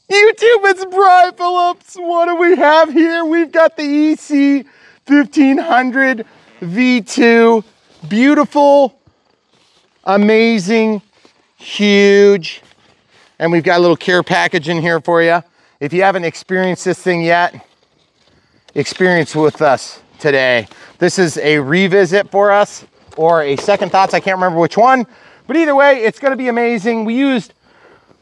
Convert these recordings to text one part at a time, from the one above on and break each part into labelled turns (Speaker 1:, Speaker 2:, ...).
Speaker 1: YouTube, it's Brian Phillips. What do we have here? We've got the EC-1500 V2. Beautiful, amazing, huge. And we've got a little care package in here for you. If you haven't experienced this thing yet, experience with us today. This is a revisit for us or a second thoughts. I can't remember which one, but either way, it's gonna be amazing. We used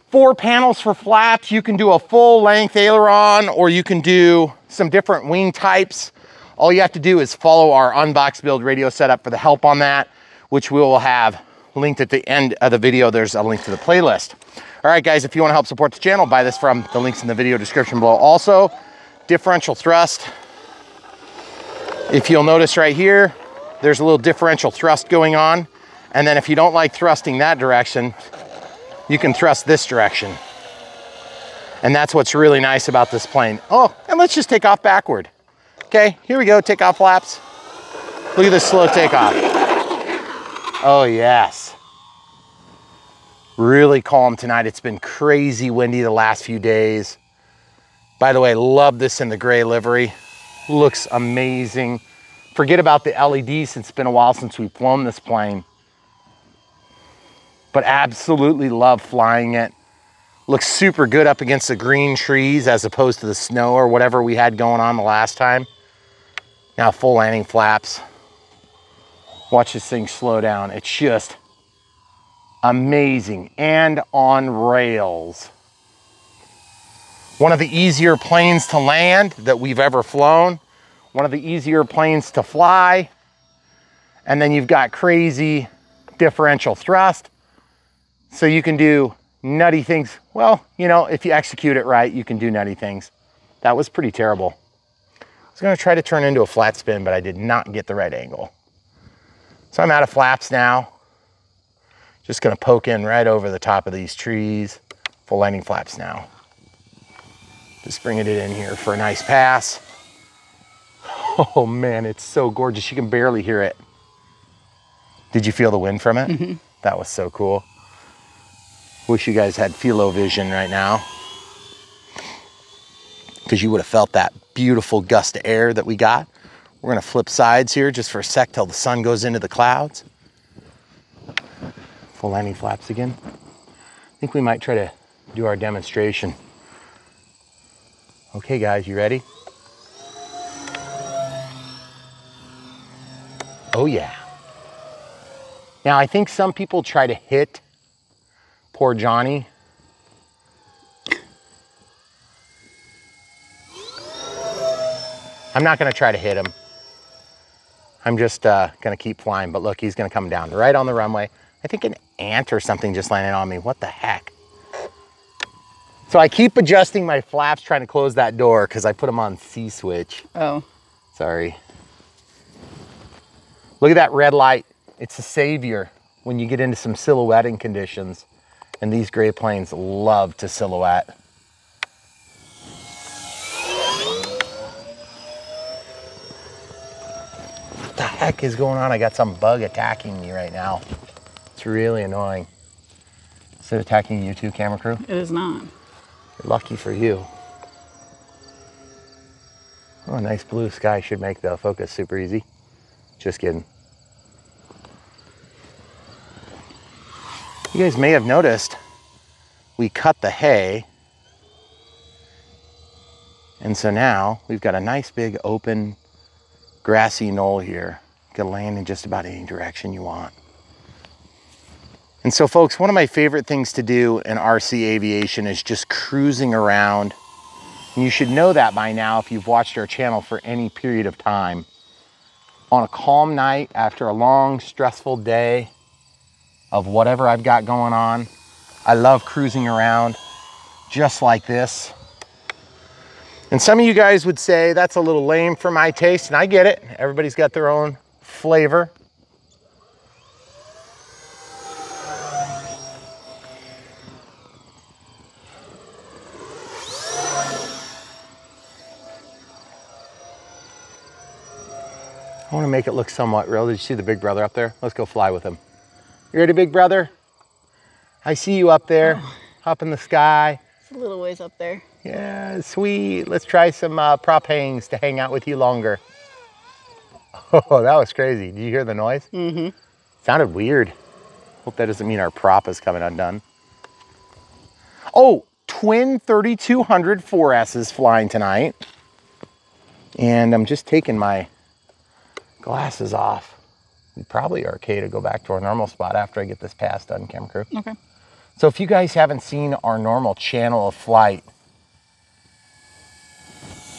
Speaker 1: 4 panels for flaps. You can do a full length aileron or you can do some different wing types. All you have to do is follow our unbox build radio setup for the help on that, which we will have linked at the end of the video. There's a link to the playlist. All right, guys, if you want to help support the channel, buy this from the links in the video description below. Also, differential thrust. If you'll notice right here, there's a little differential thrust going on. And then if you don't like thrusting that direction, you can thrust this direction. And that's what's really nice about this plane. Oh, and let's just take off backward. Okay, here we go, take off flaps. Look at this slow takeoff. Oh yes. Really calm tonight. It's been crazy windy the last few days. By the way, love this in the gray livery. Looks amazing. Forget about the LEDs since it's been a while since we've flown this plane. But absolutely love flying it. Looks super good up against the green trees as opposed to the snow or whatever we had going on the last time. Now full landing flaps. Watch this thing slow down. It's just amazing and on rails. One of the easier planes to land that we've ever flown. One of the easier planes to fly. And then you've got crazy differential thrust. So you can do nutty things. Well, you know, if you execute it right, you can do nutty things. That was pretty terrible. I was gonna try to turn into a flat spin, but I did not get the right angle. So I'm out of flaps now. Just gonna poke in right over the top of these trees. Full landing flaps now. Just bringing it in here for a nice pass. Oh man, it's so gorgeous. You can barely hear it. Did you feel the wind from it? Mm-hmm. That was so cool. Wish you guys had philo vision right now, because you would have felt that beautiful gust of air that we got. We're gonna flip sides here just for a sec till the sun goes into the clouds. Full landing flaps again. I think we might try to do our demonstration. Okay guys, you ready? Oh yeah. Now I think some people try to hit poor Johnny. I'm not gonna try to hit him. I'm just gonna keep flying, but look, he's gonna come down right on the runway. I think an ant or something just landed on me. What the heck? So I keep adjusting my flaps trying to close that door because I put them on C switch. Oh. Sorry. Look at that red light. It's a savior when you get into some silhouetting conditions. And these gray planes love to silhouette. What the heck is going on? I got some bug attacking me right now. It's really annoying. Is it attacking you too, camera crew?
Speaker 2: It is not.
Speaker 1: Lucky for you. Oh, nice blue sky should make the focus super easy. Just kidding. You guys may have noticed we cut the hay. And so now we've got a nice big open grassy knoll here. You can land in just about any direction you want. And so folks, one of my favorite things to do in RC aviation is just cruising around. And you should know that by now if you've watched our channel for any period of time. On a calm night after a long, stressful day of whatever I've got going on, I love cruising around just like this. And some of you guys would say that's a little lame for my taste, and I get it. Everybody's got their own flavor. I want to make it look somewhat real. Did you see the big brother up there? Let's go fly with him. You ready, big brother? I see you up there, up in the sky.
Speaker 2: It's a A little ways up there.
Speaker 1: Yeah, sweet. Let's try some prop hangs to hang out with you longer. Oh, that was crazy. Did you hear the noise?
Speaker 2: Mm-hmm.
Speaker 1: Sounded weird. Hope that doesn't mean our prop is coming undone. Oh, twin 3200 4S's flying tonight. And I'm just taking my glasses off. We probably are okay to go back to our normal spot after I get this pass done, Cam Crew.
Speaker 2: Okay.
Speaker 1: So if you guys haven't seen our normal channel of flight,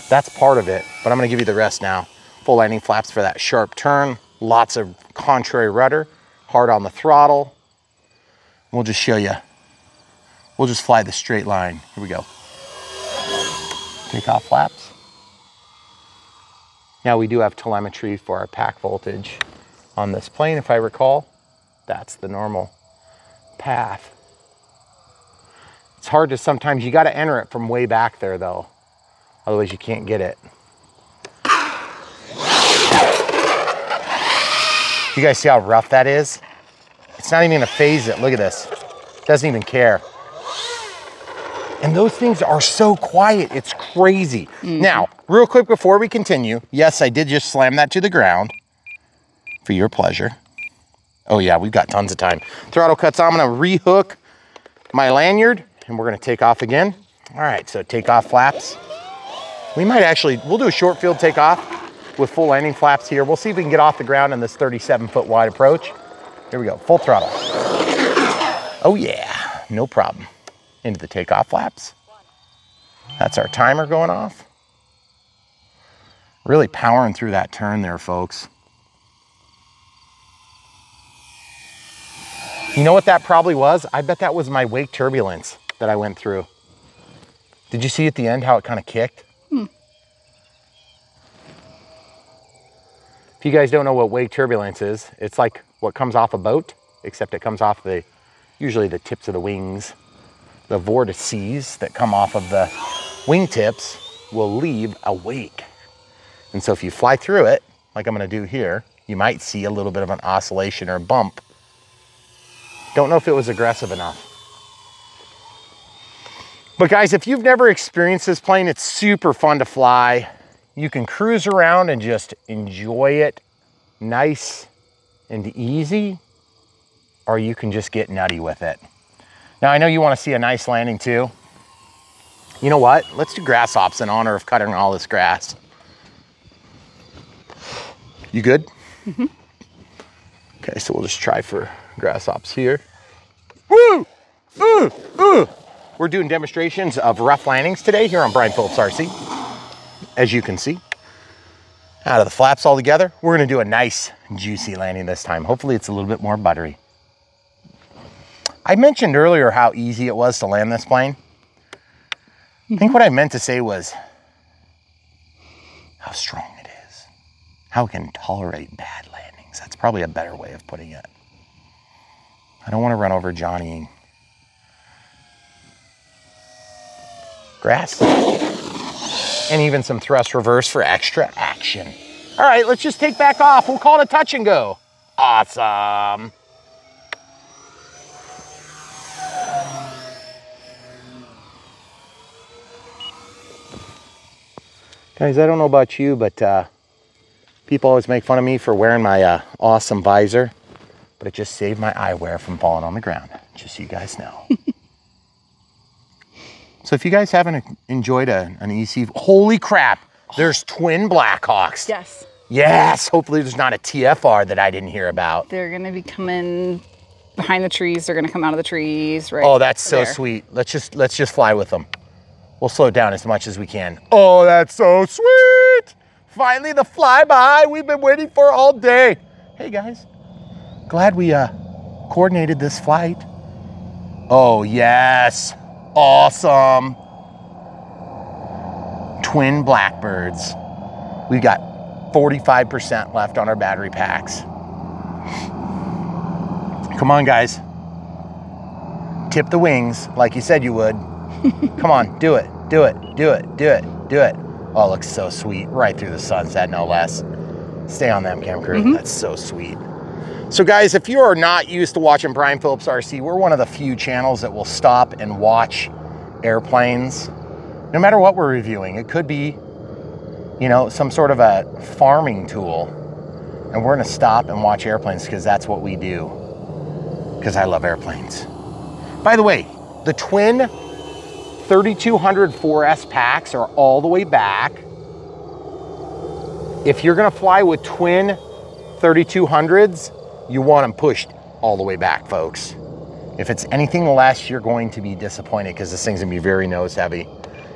Speaker 1: that's part of it, but I'm gonna give you the rest now. Full landing flaps for that sharp turn, lots of contrary rudder, hard on the throttle. We'll just show you. We'll just fly the straight line. Here we go. Take off flaps. Now we do have telemetry for our pack voltage on this plane, if I recall. That's the normal path. It's hard to sometimes, you gotta enter it from way back there though. Otherwise you can't get it. You guys see how rough that is? It's not even gonna phase it, look at this. Doesn't even care. And those things are so quiet, it's crazy. Mm-hmm. Now, real quick before we continue, yes, I did just slam that to the ground for your pleasure. Oh yeah, we've got tons of time. Throttle cuts on, I'm gonna rehook my lanyard and we're gonna take off again. All right, so take off flaps. We might actually, we'll do a short field takeoff with full landing flaps here. We'll see if we can get off the ground in this 37-foot wide approach. Here we go, full throttle. Oh yeah, no problem. Into the takeoff flaps. That's our timer going off. Really powering through that turn there, folks. You know what that probably was? I bet that was my wake turbulence that I went through. Did you see at the end how it kind of kicked? If you guys don't know what wake turbulence is, it's like what comes off a boat, except it comes off usually the tips of the wings. The vortices that come off of the wingtips will leave a wake. And so if you fly through it, like I'm gonna do here, you might see a little bit of an oscillation or a bump. Don't know if it was aggressive enough. But guys, if you've never experienced this plane, it's super fun to fly. You can cruise around and just enjoy it nice and easy, or you can just get nutty with it. Now, I know you want to see a nice landing too. You know what? Let's do grass hops in honor of cutting all this grass. You good? Mm-hmm. Okay, so we'll just try for grass hops here. Woo! We're doing demonstrations of rough landings today here on Brian Phillips RC. As you can see, out of the flaps all together, we're gonna do a nice juicy landing this time. Hopefully it's a little bit more buttery. I mentioned earlier how easy it was to land this plane. I think what I meant to say was how strong it is, how it can tolerate bad landings. That's probably a better way of putting it. I don't want to run over Johnny. Grass. And even some thrust reverse for extra action. All right, let's just take back off. We'll call it a touch and go. Awesome. Guys, I don't know about you, but people always make fun of me for wearing my awesome visor, but it just saved my eyewear from falling on the ground, just so you guys know. So if you guys haven't enjoyed an EC, holy crap, there's twin Blackhawks.
Speaker 2: Yes.
Speaker 1: Yes, hopefully there's not a TFR that I didn't hear about.
Speaker 2: They're gonna be coming behind the trees. They're gonna come out of the trees, right?
Speaker 1: Oh, that's so sweet. Let's just fly with them. We'll slow down as much as we can. Oh, that's so sweet. Finally the flyby we've been waiting for all day. Hey guys, glad we coordinated this flight. Oh yes. Awesome. Twin Blackbirds. We got 45% left on our battery packs. Come on, guys. Tip the wings like you said you would. Come on, do it, do it, do it, do it, do it. Oh, it looks so sweet. Right through the sunset, no less. Stay on them, Cam Crew. That's so sweet. So guys, if you are not used to watching Brian Phillips RC, we're one of the few channels that will stop and watch airplanes, no matter what we're reviewing. It could be, you know, some sort of a farming tool, and we're gonna stop and watch airplanes because that's what we do, because I love airplanes. By the way, the twin 3200 4S packs are all the way back. If you're gonna fly with twin 3200s, you want them pushed all the way back, folks. If it's anything less, you're going to be disappointed because this thing's gonna be very nose heavy.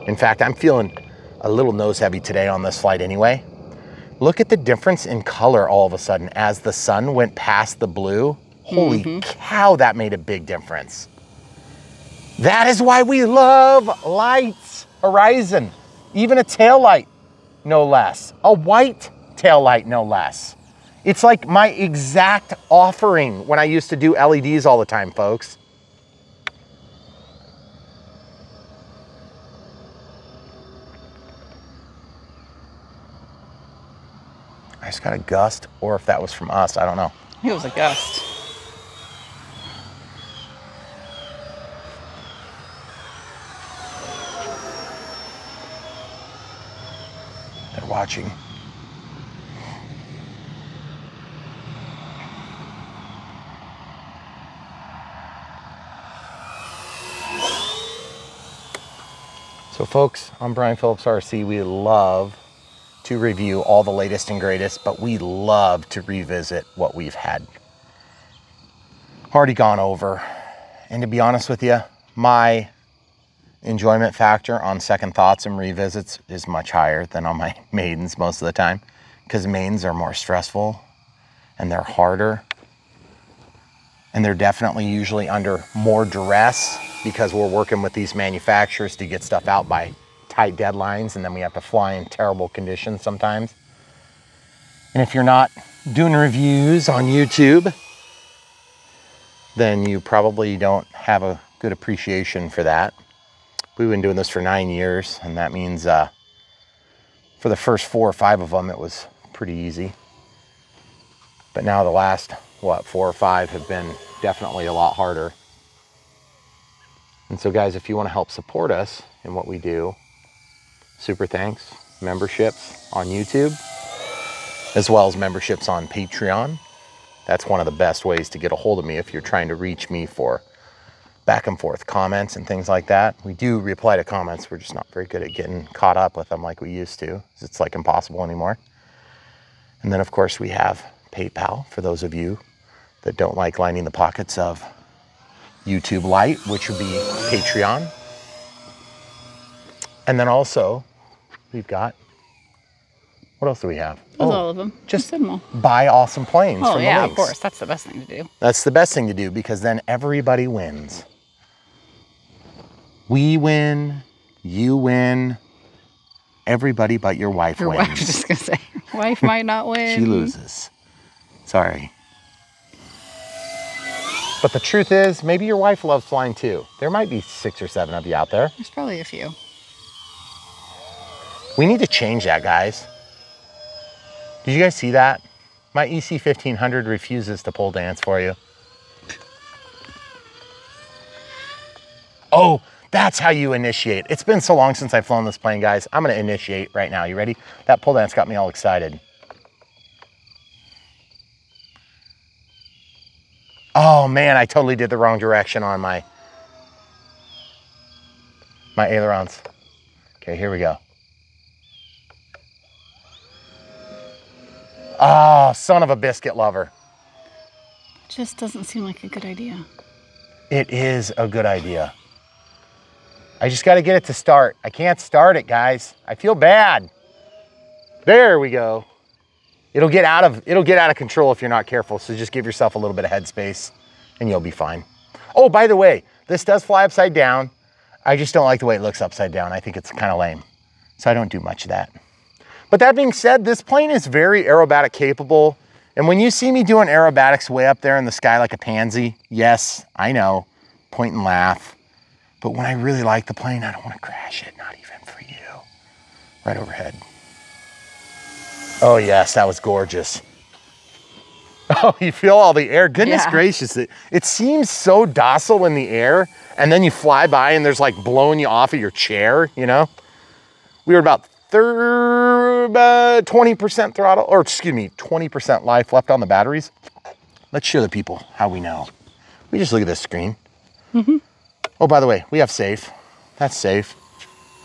Speaker 1: In fact, I'm feeling a little nose heavy today on this flight anyway. Look at the difference in color all of a sudden as the sun went past the blue. Holy cow, that made a big difference. That is why we love lights. Horizon, even a tail light, no less. A white tail light, no less. It's like my exact offering when I used to do LEDs all the time, folks. I just got a gust, or if that was from us, I don't know.
Speaker 2: It was a gust.
Speaker 1: They're watching. So folks, I'm Brian Phillips RC. We love to review all the latest and greatest, but we love to revisit what we've had already gone over. And to be honest with you, my enjoyment factor on second thoughts and revisits is much higher than on my maidens most of the time, because maidens are more stressful and they're harder. And they're definitely usually under more duress because we're working with these manufacturers to get stuff out by tight deadlines, and then we have to fly in terrible conditions sometimes. And if you're not doing reviews on YouTube, then you probably don't have a good appreciation for that. We've been doing this for 9 years, and that means for the first 4 or 5 of them, it was pretty easy. But now the last, what, 4 or 5 have been definitely a lot harder. And so guys, if you want to help support us in what we do, super thanks. Memberships on YouTube, as well as memberships on Patreon. That's one of the best ways to get a hold of me if you're trying to reach me for back and forth comments and things like that. We do reply to comments. We're just not very good at getting caught up with them like we used to. It's like impossible anymore. And then of course we have PayPal for those of you that don't like lining the pockets of YouTube Lite, which would be Patreon. And then also we've got, what else do we have?
Speaker 2: All of them.
Speaker 1: Just buy awesome planes from the
Speaker 2: yeah,
Speaker 1: links.
Speaker 2: of course. That's the best thing to do.
Speaker 1: That's the best thing to do, because then everybody wins. We win, you win, everybody but your wife wins.
Speaker 2: Wife, I was just gonna say, wife might not win.
Speaker 1: She loses. Sorry. But the truth is, maybe your wife loves flying too. There might be 6 or 7 of you out there.
Speaker 2: There's probably a few.
Speaker 1: We need to change that, guys. Did you guys see that? My EC-1500 refuses to pole dance for you. Oh, that's how you initiate. It's been so long since I've flown this plane, guys. I'm gonna initiate right now. You ready? That pole dance got me all excited. Oh man, I totally did the wrong direction on my ailerons. Okay, here we go. Oh, son of a biscuit lover.
Speaker 2: Just doesn't seem like a good idea.
Speaker 1: It is a good idea. I just got to get it to start. I can't start it, guys. I feel bad. There we go. It'll get out of control if you're not careful. So just give yourself a little bit of headspace and you'll be fine. Oh, by the way, this does fly upside down. I just don't like the way it looks upside down. I think it's kind of lame. So I don't do much of that. But that being said, this plane is very aerobatic capable. And when you see me doing aerobatics way up there in the sky like a pansy, yes, I know, point and laugh. But when I really like the plane, I don't want to crash it, not even for you. Right overhead. Oh yes, that was gorgeous. Oh, you feel all the air? Goodness
Speaker 2: Yeah.
Speaker 1: gracious. It seems so docile in the air, and then you fly by and there's like blowing you off of your chair, you know? We were about 20% throttle, or excuse me, 20% life left on the batteries. Let's show the people how we know. We just look at this screen.
Speaker 2: Mm-hmm.
Speaker 1: Oh, by the way, we have safe. That's safe.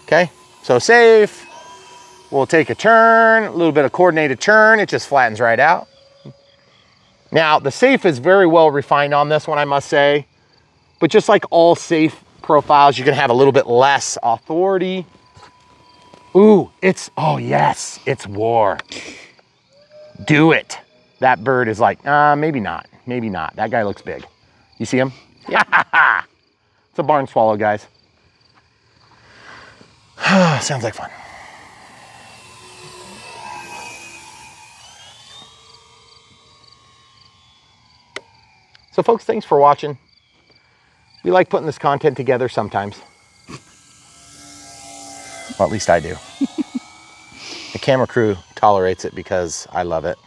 Speaker 1: Okay, so safe. We'll take a turn, a little bit of coordinated turn. It just flattens right out. Now, the safe is very well refined on this one, I must say. But just like all safe profiles, you're gonna have a little bit less authority. Ooh, oh yes, it's war. Do it. That bird is like, maybe not, maybe not. That guy looks big. You see him?
Speaker 2: Yeah.
Speaker 1: It's a barn swallow, guys. Sounds like fun. So folks, thanks for watching. We like putting this content together sometimes. Well, at least I do. The camera crew tolerates it because I love it.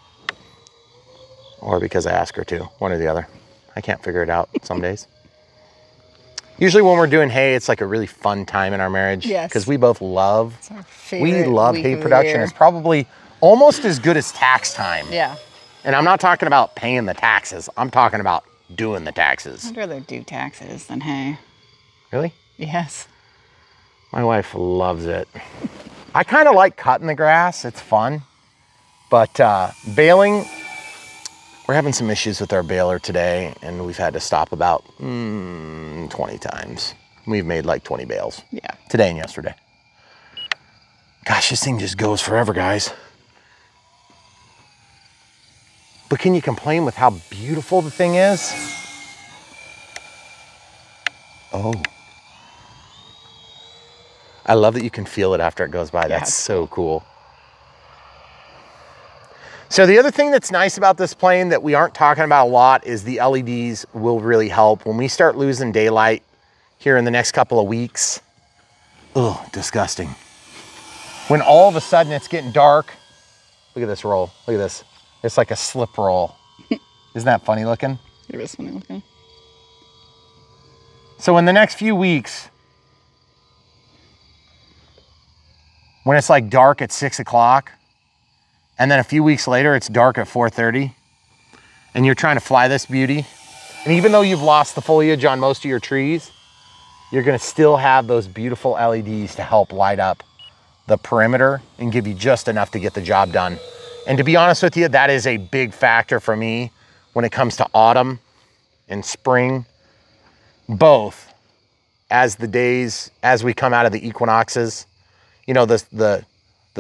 Speaker 1: Or because I ask her to, one or the other. I can't figure it out some days. Usually when we're doing hay, it's like a really fun time in our marriage.
Speaker 2: Yes.
Speaker 1: Because we both love,
Speaker 2: It's our favorite week
Speaker 1: hay
Speaker 2: of the
Speaker 1: production.
Speaker 2: year.
Speaker 1: It's probably almost as good as tax time.
Speaker 2: Yeah.
Speaker 1: And I'm not talking about paying the taxes. I'm talking about doing the taxes.
Speaker 2: I'd rather do taxes than hay.
Speaker 1: Really?
Speaker 2: Yes.
Speaker 1: My wife loves it. I kind of like cutting the grass. It's fun. But baling, we're having some issues with our baler today, and we've had to stop about 20 times. We've made like 20 bales.
Speaker 2: Yeah.
Speaker 1: Today and yesterday. Gosh, this thing just goes forever, guys. But can you complain with how beautiful the thing is? Oh. I love that you can feel it after it goes by. That's so cool. So the other thing that's nice about this plane that we aren't talking about a lot is the LEDs will really help. When we start losing daylight here in the next couple of weeks, ugh, disgusting. When all of a sudden it's getting dark, look at this roll, look at this. It's like a slip roll. Isn't that funny looking?
Speaker 2: It is funny looking.
Speaker 1: So in the next few weeks, when it's like dark at 6 o'clock, and then a few weeks later, it's dark at 4:30, and you're trying to fly this beauty, and even though you've lost the foliage on most of your trees, you're gonna still have those beautiful LEDs to help light up the perimeter and give you just enough to get the job done. And to be honest with you, that is a big factor for me when it comes to autumn and spring, both as we come out of the equinoxes. You know, the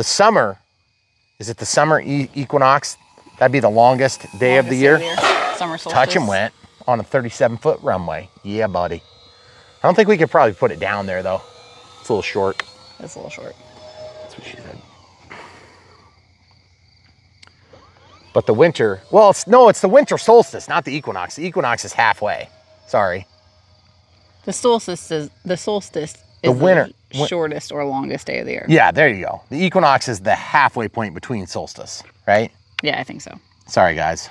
Speaker 1: summer, is it the summer equinox? That'd be the longest day of the year.
Speaker 2: Summer solstice.
Speaker 1: Touch 'em went on a 37-foot runway. Yeah, buddy. I don't think we could probably put it down there though. It's a little short.
Speaker 2: It's a little short.
Speaker 1: That's what she said. But the winter, well, it's the winter solstice, not the equinox. The equinox is halfway. Sorry.
Speaker 2: The solstice is the
Speaker 1: winter
Speaker 2: shortest or longest day of the year.
Speaker 1: Yeah, there you go. The equinox is the halfway point between solstice, right?
Speaker 2: Yeah, I think so.
Speaker 1: Sorry, guys.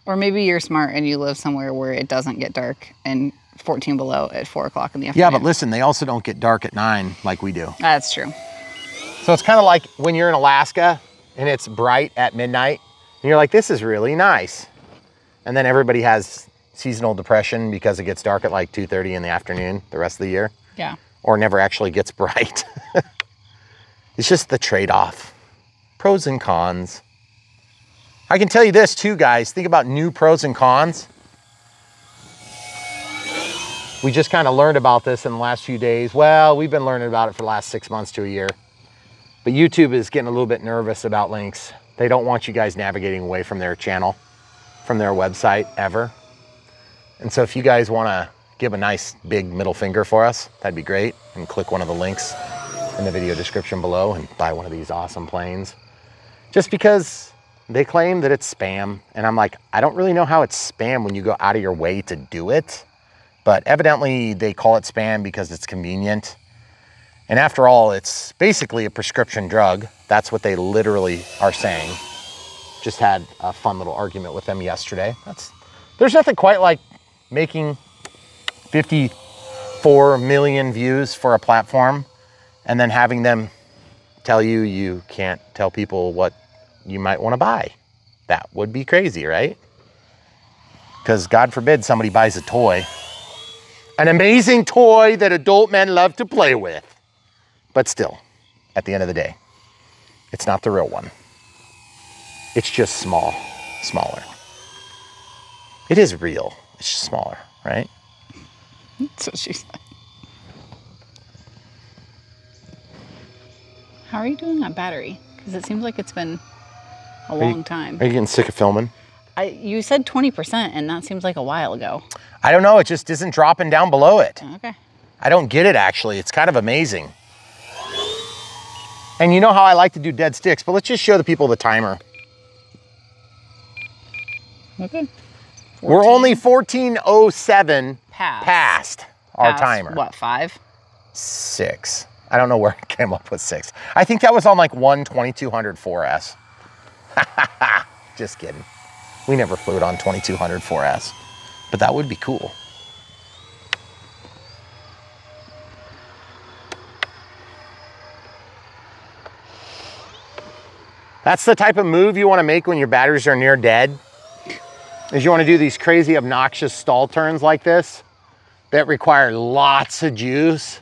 Speaker 2: Or maybe you're smart and you live somewhere where it doesn't get dark and 14 below at 4 o'clock in the afternoon.
Speaker 1: Yeah, but listen, they also don't get dark at 9 like we do.
Speaker 2: That's true.
Speaker 1: So it's kind of like when you're in Alaska and it's bright at midnight and you're like, this is really nice. And then everybody has seasonal depression because it gets dark at like 2:30 in the afternoon the rest of the year.
Speaker 2: Yeah.
Speaker 1: Or never actually gets bright. It's just the trade-off. Pros and cons. I can tell you this too, guys. Think about new pros and cons. We just kind of learned about this in the last few days. Well, we've been learning about it for the last 6 months to a year. But YouTube is getting a little bit nervous about links. They don't want you guys navigating away from their channel, from their website ever. And so if you guys want to give a nice big middle finger for us, that'd be great. And click one of the links in the video description below and buy one of these awesome planes. Just because they claim that it's spam. And I'm like, I don't really know how it's spam when you go out of your way to do it. But evidently they call it spam because it's convenient. And after all, it's basically a prescription drug. That's what they literally are saying. Just had a fun little argument with them yesterday. There's nothing quite like making 54 million views for a platform and then having them tell you you can't tell people what you might want to buy. That would be crazy, right? Because God forbid somebody buys a toy, an amazing toy that adult men love to play with. But still, at the end of the day, it's not the real one. It's just smaller. It is real, it's just smaller, right?
Speaker 2: That's what she said. How are you doing that battery? Because it seems like it's been a long time.
Speaker 1: Are you getting sick of filming?
Speaker 2: You said 20%, and that seems like a while ago.
Speaker 1: I don't know, it just isn't dropping down below it.
Speaker 2: Okay.
Speaker 1: I don't get it, actually. It's kind of amazing. And you know how I like to do dead sticks, but let's just show the people the timer.
Speaker 2: Okay. 14.
Speaker 1: We're only 14:07 past our timer.
Speaker 2: What, 5?
Speaker 1: 6. I don't know where I came up with 6. I think that was on like one 2200 4S. Just kidding. We never flew it on 2200 4S, but that would be cool. That's the type of move you want to make when your batteries are near dead, is you want to do these crazy obnoxious stall turns like this that require lots of juice.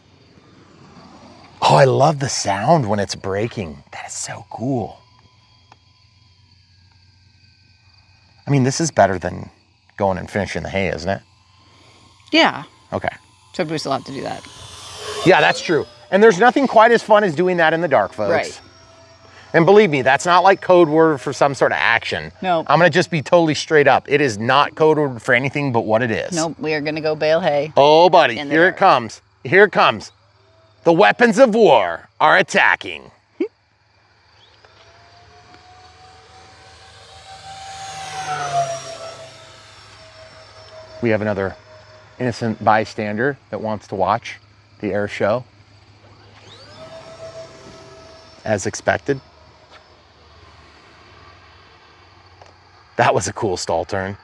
Speaker 1: Oh, I love the sound when it's braking. That is so cool. I mean, this is better than going and finishing the hay, isn't it?
Speaker 2: Yeah.
Speaker 1: Okay.
Speaker 2: So we still have to do that.
Speaker 1: Yeah, that's true. And there's nothing quite as fun as doing that in the dark, folks.
Speaker 2: Right.
Speaker 1: And believe me, that's not like code word for some sort of action.
Speaker 2: Nope.
Speaker 1: I'm gonna just be totally straight up. It is not code word for anything but what it is.
Speaker 2: Nope, we are gonna go bale hay.
Speaker 1: Oh, buddy, here it comes. Here it comes. The weapons of war are attacking. We have another innocent bystander that wants to watch the air show, as expected. That was a cool stall turn.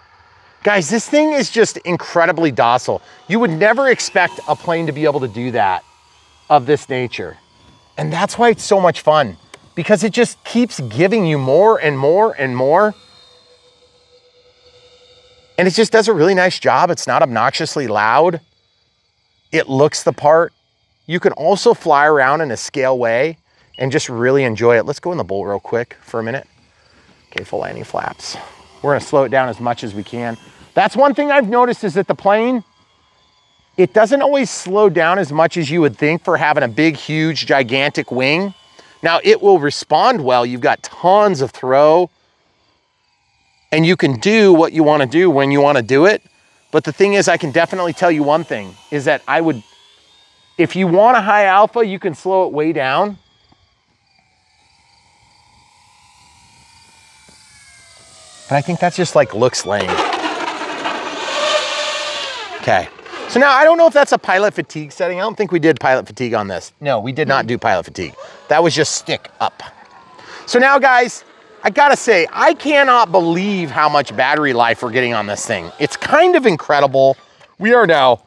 Speaker 1: Guys, this thing is just incredibly docile. You would never expect a plane to be able to do that of this nature. And that's why it's so much fun, because it just keeps giving you more and more and more. And it just does a really nice job. It's not obnoxiously loud. It looks the part. You can also fly around in a scale way and just really enjoy it. Let's go in the bowl real quick for a minute. Okay, full landing flaps. We're gonna slow it down as much as we can. That's one thing I've noticed, is that the plane, it doesn't always slow down as much as you would think for having a big, huge, gigantic wing. Now, it will respond well. You've got tons of throw, and you can do what you want to do when you want to do it. But the thing is, I can definitely tell you one thing, is that if you want a high alpha, you can slow it way down. But I think that's just like looks lame. Okay, so now I don't know if that's a pilot fatigue setting. I don't think we did pilot fatigue on this. No, we did not do pilot fatigue. That was just stick up. So now, guys, I gotta say, I cannot believe how much battery life we're getting on this thing. It's kind of incredible. We are now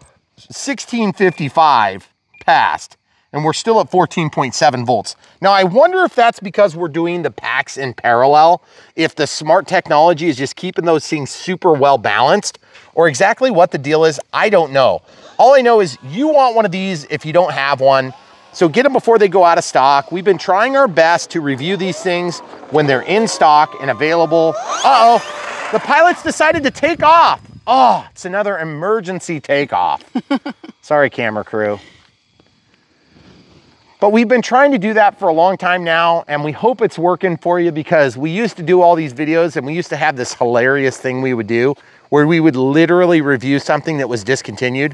Speaker 1: 1655 past, and we're still at 14.7 volts. Now, I wonder if that's because we're doing the packs in parallel, if the smart technology is just keeping those things super well balanced, or exactly what the deal is, I don't know. All I know is you want one of these if you don't have one, so get them before they go out of stock. We've been trying our best to review these things when they're in stock and available. Uh-oh, the pilots decided to take off. Oh, it's another emergency takeoff. Sorry, camera crew. But we've been trying to do that for a long time now, and we hope it's working for you, because we used to do all these videos and we used to have this hilarious thing we would do where we would literally review something that was discontinued.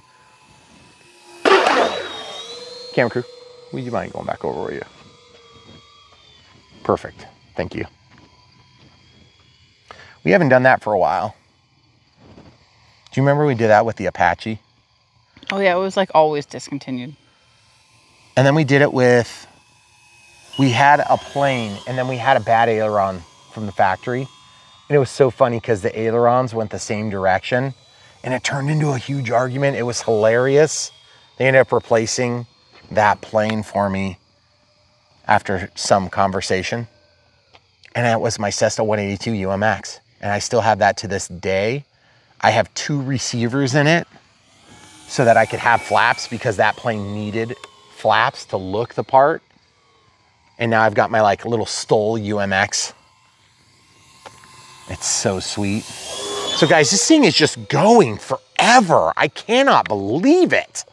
Speaker 1: Camera crew, would you mind going back over where you? Perfect, thank you. We haven't done that for a while. Do you remember we did that with the Apache?
Speaker 2: Oh yeah, it was like always discontinued.
Speaker 1: And then we did it with, we had a plane and then we had a bad aileron from the factory. And it was so funny because the ailerons went the same direction and it turned into a huge argument. It was hilarious. They ended up replacing that plane for me after some conversation. And that was my Cessna 182 UMX. And I still have that to this day. I have 2 receivers in it so that I could have flaps because that plane needed flaps to look the part. And now I've got my like little Stoll UMX. It's so sweet. So guys, this thing is just going forever. I cannot believe it.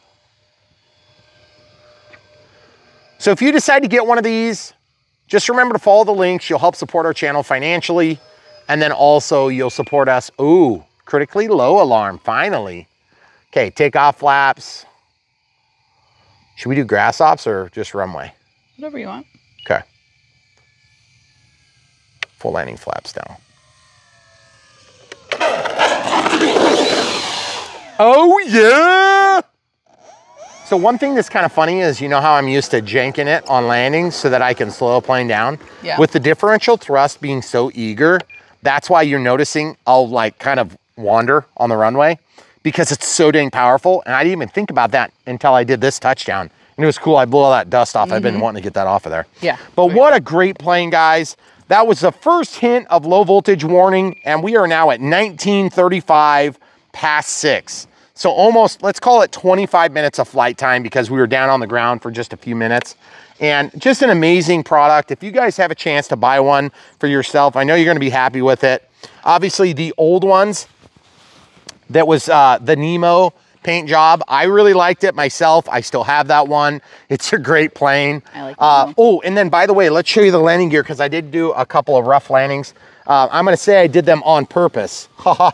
Speaker 1: So if you decide to get one of these, just remember to follow the links. You'll help support our channel financially. And then also you'll support us. Ooh, critically low alarm, finally. Okay, take off flaps. Should we do grass ops or just runway?
Speaker 2: Whatever you want.
Speaker 1: Okay. Full landing flaps down. Oh yeah! So one thing that's kind of funny is, you know how I'm used to janking it on landings so that I can slow a plane down?
Speaker 2: Yeah.
Speaker 1: With the differential thrust being so eager, that's why you're noticing I'll like kind of wander on the runway because it's so dang powerful. And I didn't even think about that until I did this touchdown. And it was cool. I blew all that dust off. I've been wanting to get that off of there.
Speaker 2: Yeah.
Speaker 1: But what a great plane, guys. That was the first hint of low voltage warning. And we are now at 1935 past 6. So almost, let's call it 25 minutes of flight time because we were down on the ground for just a few minutes. And just an amazing product. If you guys have a chance to buy one for yourself, I know you're going to be happy with it. Obviously, the old ones, that was the Nemo paint job. I really liked it myself. I still have that one. It's a great plane.
Speaker 2: I like that.
Speaker 1: Oh, and then by the way, let's show you the landing gear because I did do a couple of rough landings. I'm going to say I did them on purpose. Haha.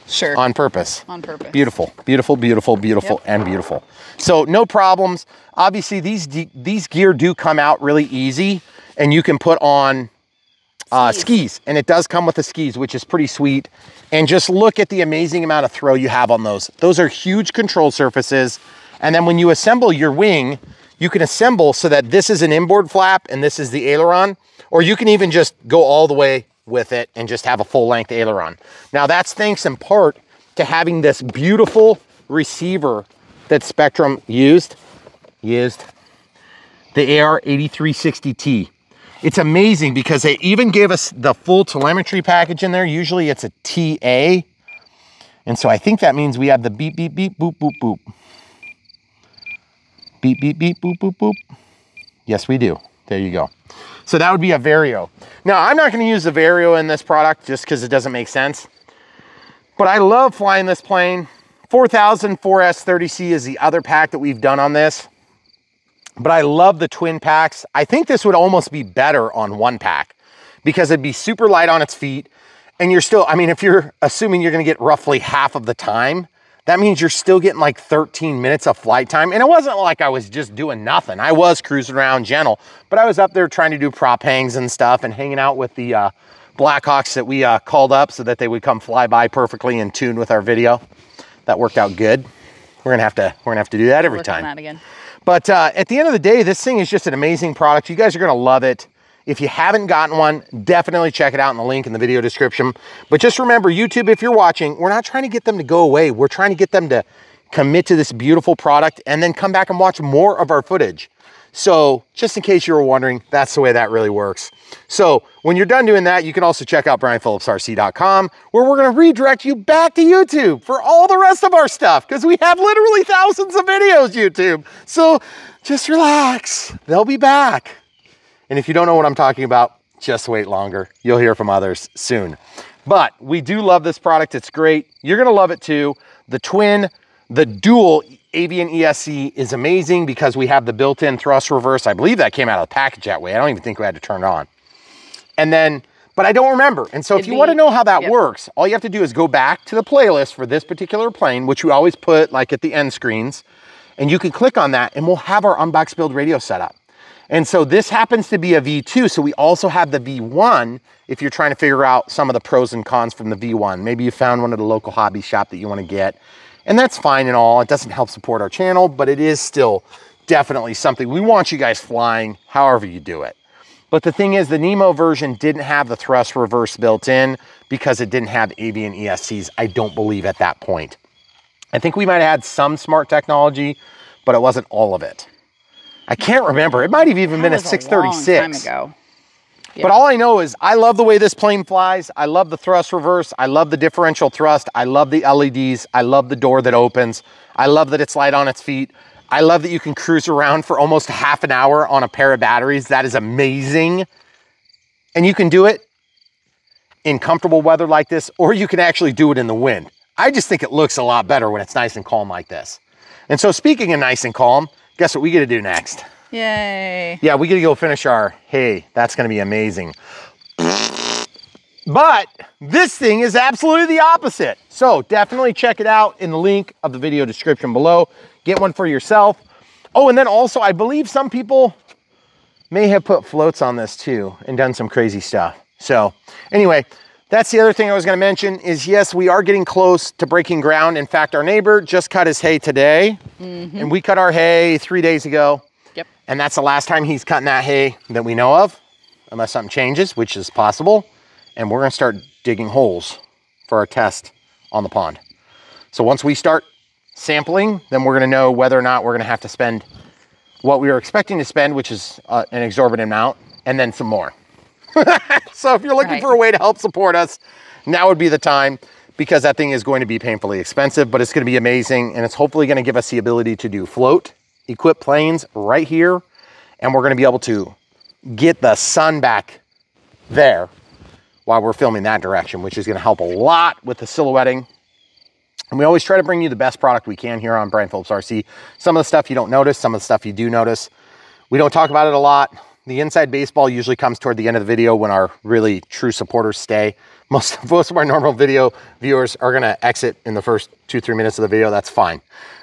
Speaker 2: Sure.
Speaker 1: On purpose.
Speaker 2: On purpose.
Speaker 1: Beautiful, beautiful, beautiful, beautiful, yep. And beautiful. So no problems. Obviously, these gear do come out really easy, and you can put on skis. And it does come with the skis, which is pretty sweet. And just look at the amazing amount of throw you have on those. Those are huge control surfaces. And then when you assemble your wing, you can assemble so that this is an inboard flap and this is the aileron, or you can even just go all the way with it and just have a full length aileron. Now that's thanks in part to having this beautiful receiver that Spectrum used, the AR8360T. It's amazing because they even gave us the full telemetry package in there. Usually it's a TA. And so I think that means we have the beep, beep, beep, boop, boop, boop. Beep, beep, beep, boop, boop, boop. Yes, we do. There you go. So that would be a Vario. Now, I'm not going to use the Vario in this product just because it doesn't make sense. But I love flying this plane. 4000 4S30C is the other pack that we've done on this. But I love the twin packs. I think this would almost be better on one pack because it'd be super light on its feet. And you're still, I mean, if you're assuming you're going to get roughly half of the time, that means you're still getting like 13 minutes of flight time. And it wasn't like I was just doing nothing. I was cruising around gentle, but I was up there trying to do prop hangs and stuff and hanging out with the Blackhawks that we called up so that they would come fly by perfectly in tune with our video. That worked out good. We're gonna have to do that every time.
Speaker 2: That again.
Speaker 1: But at the end of the day, this thing is just an amazing product. You guys are gonna love it. If you haven't gotten one, definitely check it out in the link in the video description. But just remember, YouTube, if you're watching, we're not trying to get them to go away. We're trying to get them to commit to this beautiful product and then come back and watch more of our footage. So just in case you were wondering, that's the way that really works. So when you're done doing that, you can also check out brianphillipsrc.com, where we're going to redirect you back to YouTube for all the rest of our stuff, because we have literally thousands of videos, YouTube. So just relax. They'll be back. And if you don't know what I'm talking about, just wait longer. You'll hear from others soon. But we do love this product. It's great. You're going to love it too. The dual Avian ESC is amazing because we have the built-in thrust reverse. I believe that came out of the package that way. I don't even think we had to turn it on. And then, but I don't remember. And so if you want to know how that works, all you have to do is go back to the playlist for this particular plane, which we always put like at the end screens. And you can click on that and we'll have our unbox build radio set up. And so this happens to be a V2. So we also have the V1 if you're trying to figure out some of the pros and cons from the V1. Maybe you found one at a local hobby shop that you want to get. And that's fine and all. It doesn't help support our channel, but it is still definitely something we want you guys flying however you do it. But the thing is, the Nemo version didn't have the thrust reverse built in because it didn't have avian ESCs, I don't believe, at that point. I think we might have had some smart technology, but it wasn't all of it. I can't remember. It might have even been a 636.
Speaker 2: A long time ago. Yeah.
Speaker 1: But all I know is I love the way this plane flies. I love the thrust reverse. I love the differential thrust. I love the LEDs. I love the door that opens. I love that it's light on its feet. I love that you can cruise around for almost half an hour on a pair of batteries. That is amazing. And you can do it in comfortable weather like this, or you can actually do it in the wind. I just think it looks a lot better when it's nice and calm like this. And so speaking of nice and calm, guess what we get to do next?
Speaker 2: Yay.
Speaker 1: Yeah, we get to go finish our hay. That's going to be amazing. But this thing is absolutely the opposite. So definitely check it out in the link of the video description below. Get one for yourself. Oh, and then also I believe some people may have put floats on this too and done some crazy stuff. So anyway, that's the other thing I was going to mention is, yes, we are getting close to breaking ground. In fact, our neighbor just cut his hay today, and we cut our hay 3 days ago.
Speaker 2: Yep.
Speaker 1: And that's the last time he's cutting that hay that we know of, unless something changes, which is possible. And we're going to start digging holes for our test on the pond. So once we start sampling, then we're going to know whether or not we're going to have to spend what we were expecting to spend, which is an exorbitant amount, and then some more. So if you're looking for a way to help support us, now would be the time, because that thing is going to be painfully expensive, but it's going to be amazing. And it's hopefully going to give us the ability to do float equipped planes right here. And we're going to be able to get the sun back there while we're filming that direction, which is going to help a lot with the silhouetting. And we always try to bring you the best product we can here on Brian Phillips RC. Some of the stuff you don't notice, some of the stuff you do notice. We don't talk about it a lot. The inside baseball usually comes toward the end of the video when our really true supporters stay. Most of our normal video viewers are gonna exit in the first 2-3 minutes of the video. That's fine.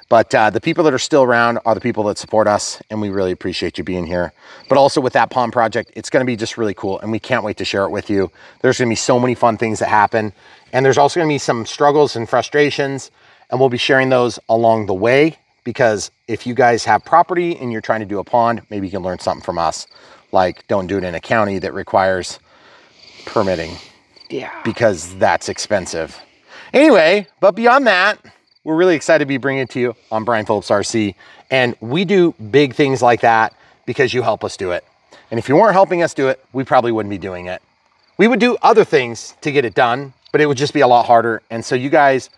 Speaker 1: But the people that are still around are the people that support us, and we really appreciate you being here. But also with that pond project, it's gonna be just really cool, and we can't wait to share it with you. There's gonna be so many fun things that happen, and there's also gonna be some struggles and frustrations, and we'll be sharing those along the way, because if you guys have property and you're trying to do a pond, maybe you can learn something from us. Like, don't do it in a county that requires permitting. Yeah. Because that's expensive. Anyway, but beyond that, we're really excited to be bringing it to you on Brian Phillips RC. And we do big things like that because you help us do it. And if you weren't helping us do it, we probably wouldn't be doing it. We would do other things to get it done, but it would just be a lot harder. And so you guys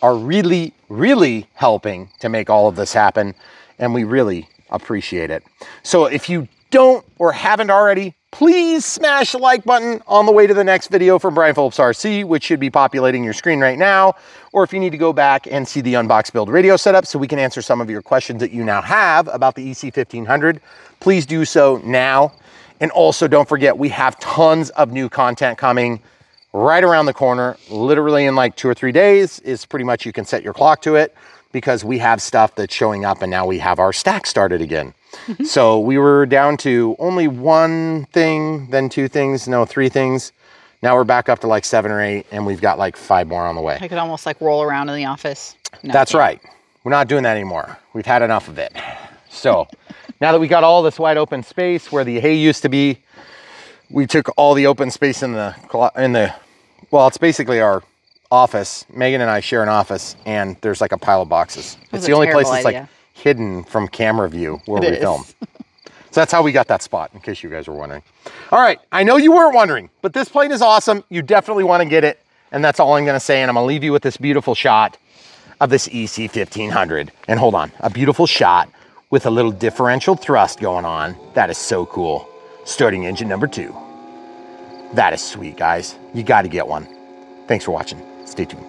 Speaker 1: are really, really helping to make all of this happen. And we really appreciate it. So if you don't or haven't already, please smash the like button on the way to the next video from Brian Phillips RC, which should be populating your screen right now. Or if you need to go back and see the Unbox Build radio setup so we can answer some of your questions that you now have about the EC-1500, please do so now. And also don't forget, we have tons of new content coming right around the corner. Literally in like 2 or 3 days is pretty much, you can set your clock to it, because we have stuff that's showing up, and now we have our stack started again. So we were down to only 1 thing, then 2 things, no, 3 things. Now we're back up to like 7 or 8, and we've got like 5 more on the way.
Speaker 2: I could almost like roll around in the office. No,
Speaker 1: that's right. We're not doing that anymore. We've had enough of it. So now that we got all this wide open space where the hay used to be, we took all the open space in the, well, it's basically our office. Megan and I share an office, and there's like a pile of boxes. It's the only place that's like hidden from camera view where we film. So that's how we got that spot, in case you guys were wondering. All right, I know you weren't wondering, but this plane is awesome. You definitely want to get it, and that's all I'm going to say. And I'm going to leave you with this beautiful shot of this EC-1500. And hold on, a beautiful shot with a little differential thrust going on. That is so cool. Starting engine number 2. That is sweet, guys. You got to get one. Thanks for watching. Stay tuned.